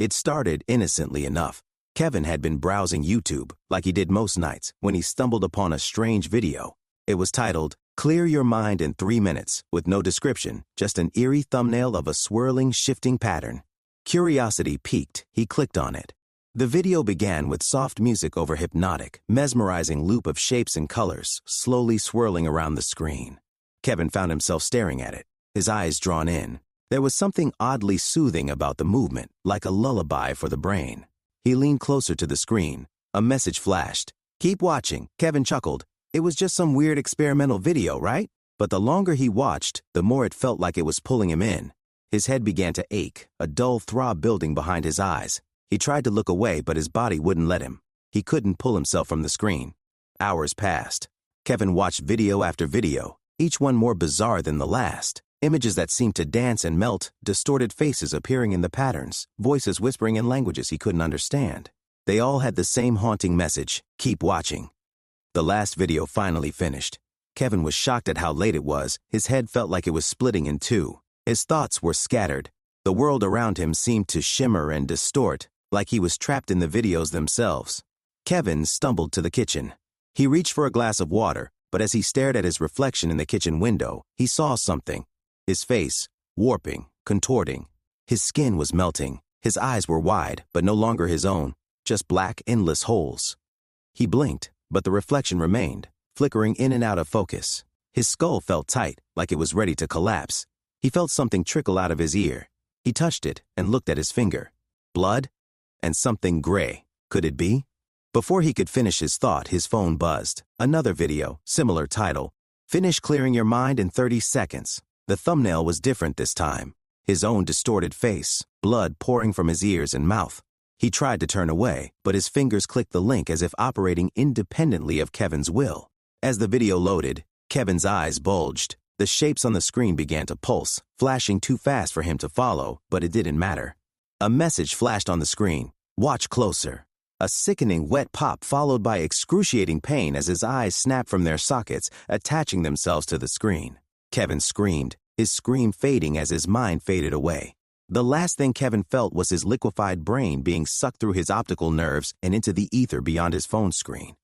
It started innocently enough. Kevin had been browsing YouTube, like he did most nights, when he stumbled upon a strange video. It was titled, "Clear Your Mind in 3 Minutes," with no description, just an eerie thumbnail of a swirling, shifting pattern. Curiosity piqued. He clicked on it. The video began with soft music over hypnotic, mesmerizing loop of shapes and colors, slowly swirling around the screen. Kevin found himself staring at it, his eyes drawn in. There was something oddly soothing about the movement, like a lullaby for the brain. He leaned closer to the screen. A message flashed. "Keep watching." Kevin chuckled. It was just some weird experimental video, right? But the longer he watched, the more it felt like it was pulling him in. His head began to ache, a dull throb building behind his eyes. He tried to look away, but his body wouldn't let him. He couldn't pull himself from the screen. Hours passed. Kevin watched video after video, each one more bizarre than the last. Images that seemed to dance and melt, distorted faces appearing in the patterns, voices whispering in languages he couldn't understand. They all had the same haunting message: keep watching. The last video finally finished. Kevin was shocked at how late it was. His head felt like it was splitting in two. His thoughts were scattered. The world around him seemed to shimmer and distort, like he was trapped in the videos themselves. Kevin stumbled to the kitchen. He reached for a glass of water, but as he stared at his reflection in the kitchen window, he saw something. His face, warping, contorting. His skin was melting. His eyes were wide, but no longer his own, just black, endless holes. He blinked, but the reflection remained, flickering in and out of focus. His skull felt tight, like it was ready to collapse. He felt something trickle out of his ear. He touched it and looked at his finger. Blood? And something gray. Could it be? Before he could finish his thought, his phone buzzed. Another video, similar title. "Finish clearing your mind in 30 seconds. The thumbnail was different this time. His own distorted face, blood pouring from his ears and mouth. He tried to turn away, but his fingers clicked the link as if operating independently of Kevin's will. As the video loaded, Kevin's eyes bulged. The shapes on the screen began to pulse, flashing too fast for him to follow, but it didn't matter. A message flashed on the screen. "Watch closer." A sickening wet pop followed by excruciating pain as his eyes snapped from their sockets, attaching themselves to the screen. Kevin screamed, his scream fading as his mind faded away. The last thing Kevin felt was his liquefied brain being sucked through his optical nerves and into the ether beyond his phone screen.